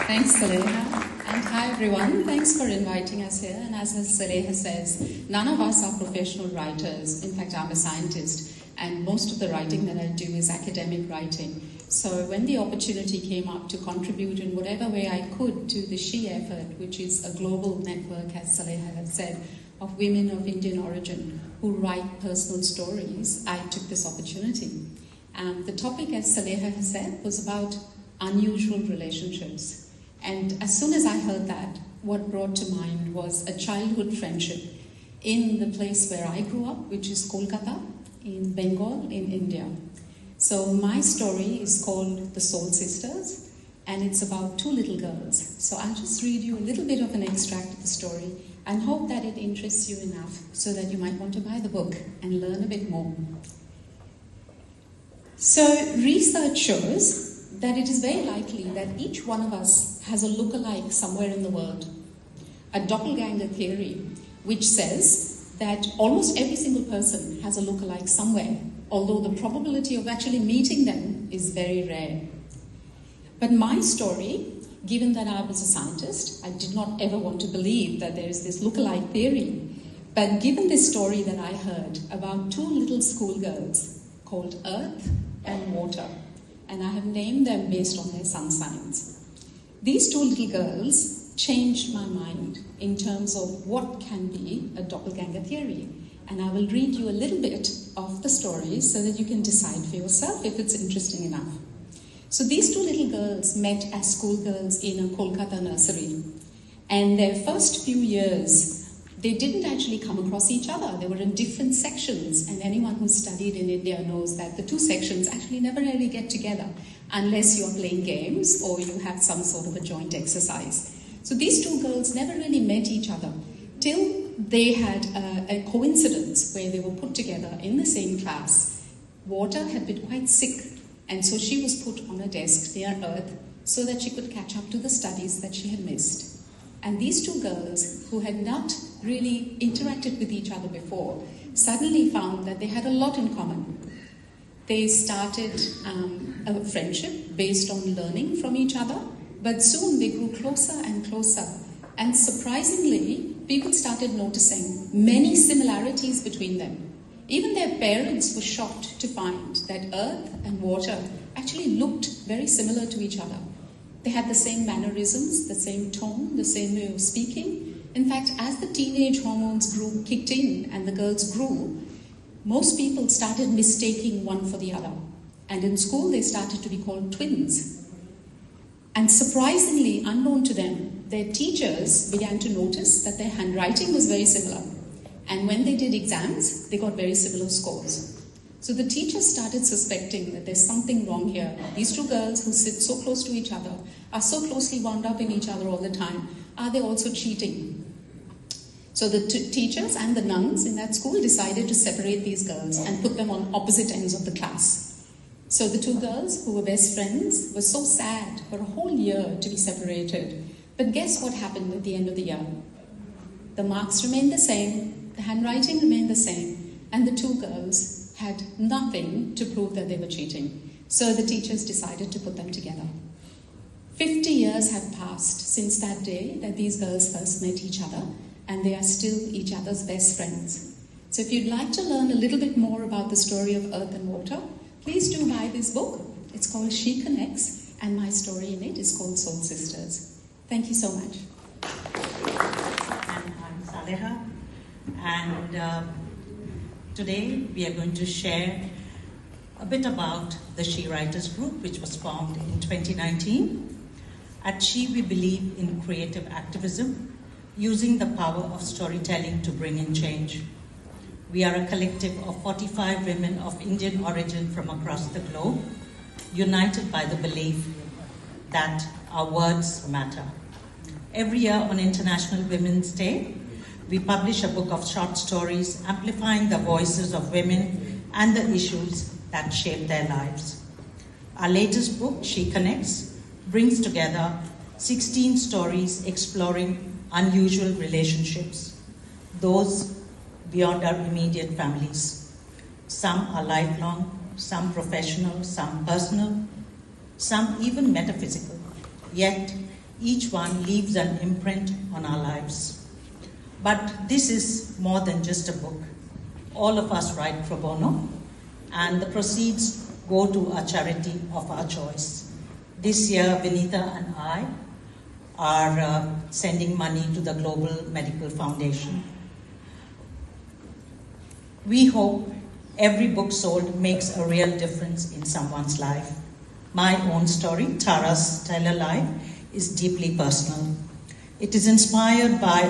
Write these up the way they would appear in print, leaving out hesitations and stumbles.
Thanks, Saleha. And hi, everyone. Thanks for inviting us here. And as Saleha says, none of us are professional writers. In fact, I'm a scientist, and most of the writing that I do is academic writing. So when the opportunity came up to contribute in whatever way I could to the SHE effort, which is a global network, as Saleha has said, of women of Indian origin who write personal stories, I took this opportunity. The topic, as Saleha has said, was about unusual relationships. And as soon as I heard that, what brought to mind was a childhood friendship in the place where I grew up, which is Kolkata, in Bengal, in India. So my story is called The Soul Sisters, and it's about two little girls. So I'll just read you a little bit of an extract of the story and hope that it interests you enough so that you might want to buy the book and learn a bit more. So research shows that it is very likely that each one of us has a lookalike somewhere in the world. A doppelganger theory, which says that almost every single person has a lookalike somewhere, although the probability of actually meeting them is very rare. But my story, given that I was a scientist, I did not ever want to believe that there is this lookalike theory. But given this story that I heard about two little schoolgirls called Earth and Water, and I have named them based on their sun signs. These two little girls changed my mind in terms of what can be a doppelganger theory. And I will read you a little bit of the story so that you can decide for yourself if it's interesting enough. So these two little girls met as schoolgirls in a Kolkata nursery. And their first few years, they didn't actually come across each other. They were in different sections, and anyone who's studied in India knows that the two sections actually never really get together unless you're playing games or you have some sort of a joint exercise. So these two girls never really met each other till they had a coincidence where they were put together in the same class. Water had been quite sick, and so she was put on a desk near Earth so that she could catch up to the studies that she had missed. And these two girls, who had not really interacted with each other before, suddenly found that they had a lot in common. They started a friendship based on learning from each other, but soon they grew closer and closer. And surprisingly, people started noticing many similarities between them. Even their parents were shocked to find that Earth and Water actually looked very similar to each other. They had the same mannerisms, the same tone, the same way of speaking. In fact, as the teenage hormones kicked in and the girls grew, most people started mistaking one for the other. And in school, they started to be called twins. And surprisingly, unknown to them, their teachers began to notice that their handwriting was very similar. And when they did exams, they got very similar scores. So the teachers started suspecting that there's something wrong here. These two girls who sit so close to each other, are so closely wound up in each other all the time, are they also cheating? So the teachers and the nuns in that school decided to separate these girls and put them on opposite ends of the class. So the two girls who were best friends were so sad for a whole year to be separated. But guess what happened at the end of the year? The marks remained the same, the handwriting remained the same, and the two girls had nothing to prove that they were cheating. So the teachers decided to put them together. 50 years have passed since that day that these girls first met each other, and they are still each other's best friends. So if you'd like to learn a little bit more about the story of Earth and Water, please do buy this book. It's called SHE Connects, and my story in it is called Soul Sisters. Thank you so much. And I'm Saleha, and today we are going to share a bit about the SHE Writers Group, which was formed in 2019. At SHE, we believe in creative activism, using the power of storytelling to bring in change. We are a collective of 45 women of Indian origin from across the globe, united by the belief that our words matter. Every year on International Women's Day, we publish a book of short stories amplifying the voices of women and the issues that shape their lives. Our latest book, SHE Connects, brings together 16 stories exploring unusual relationships, those beyond our immediate families. Some are lifelong, some professional, some personal, some even metaphysical. Yet, Each one leaves an imprint on our lives. But this is more than just a book. All of us write pro bono, and the proceeds go to a charity of our choice. This year, Vinita and I are sending money to the Global Medical Foundation. We hope every book sold makes a real difference in someone's life. My own story, Tara's Stellar Life, is deeply personal. It is inspired by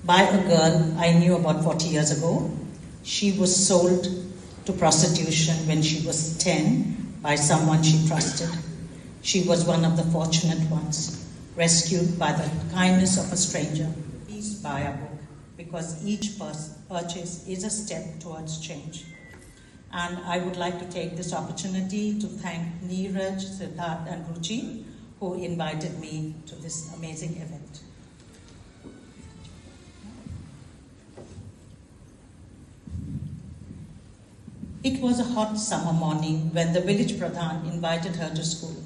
a girl I knew about 40 years ago. She was sold to prostitution when she was 10 by someone she trusted. She was one of the fortunate ones, rescued by the kindness of a stranger. Please buy a book, because each purchase is a step towards change. And I would like to take this opportunity to thank Neeraj, Siddharth, and Ruchi, who invited me to this amazing event. It was a hot summer morning when the village Pradhan invited her to school,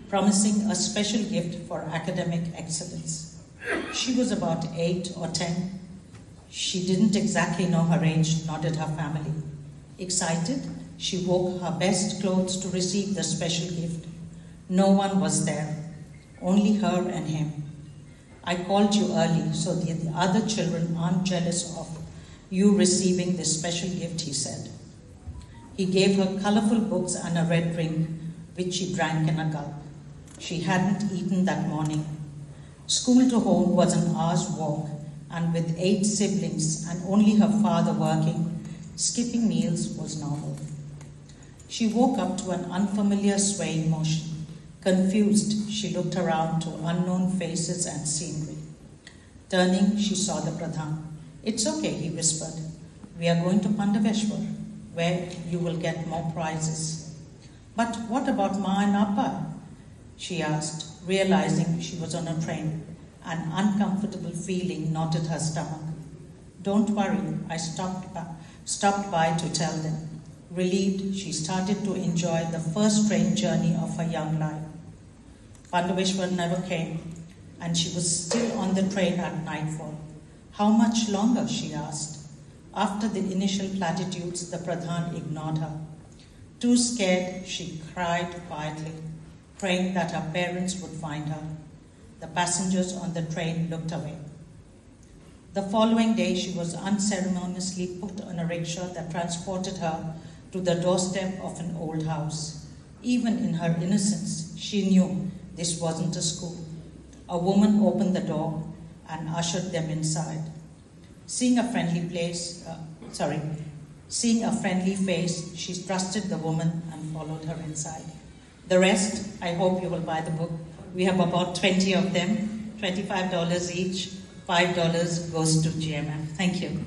promising a special gift for academic excellence. She was about 8 or 10. She didn't exactly know her age, nor did her family. Excited, she wore her best clothes to receive the special gift. No one was there, only her and him. I called you early so the other children aren't jealous of you receiving this special gift, he said. He gave her colorful books and a red drink, which she drank in a gulp. She hadn't eaten that morning. School to home was an hour's walk, and with 8 siblings and only her father working, skipping meals was normal. She woke up to an unfamiliar swaying motion. Confused, she looked around to unknown faces and scenery. Turning, she saw the Pradhan. "It's okay," he whispered. "We are going to Pandaveshwar, where you will get more prizes." "But what about Ma and Appa?" she asked, realizing she was on a train. An uncomfortable feeling knotted her stomach. "Don't worry, I stopped by to tell them." Relieved, she started to enjoy the first train journey of her young life. Pandaveshwar never came, and she was still on the train at nightfall. "How much longer?" she asked. After the initial platitudes, the Pradhan ignored her. Too scared, she cried quietly, praying that her parents would find her. The passengers on the train looked away. The following day, she was unceremoniously put on a rickshaw that transported her to the doorstep of an old house. Even in her innocence, she knew this wasn't a school. A woman opened the door and ushered them inside. Seeing a friendly face, she trusted the woman and followed her inside. The rest, I hope you will buy the book. We have about 20 of them, $25 each, $5 goes to GMF. Thank you.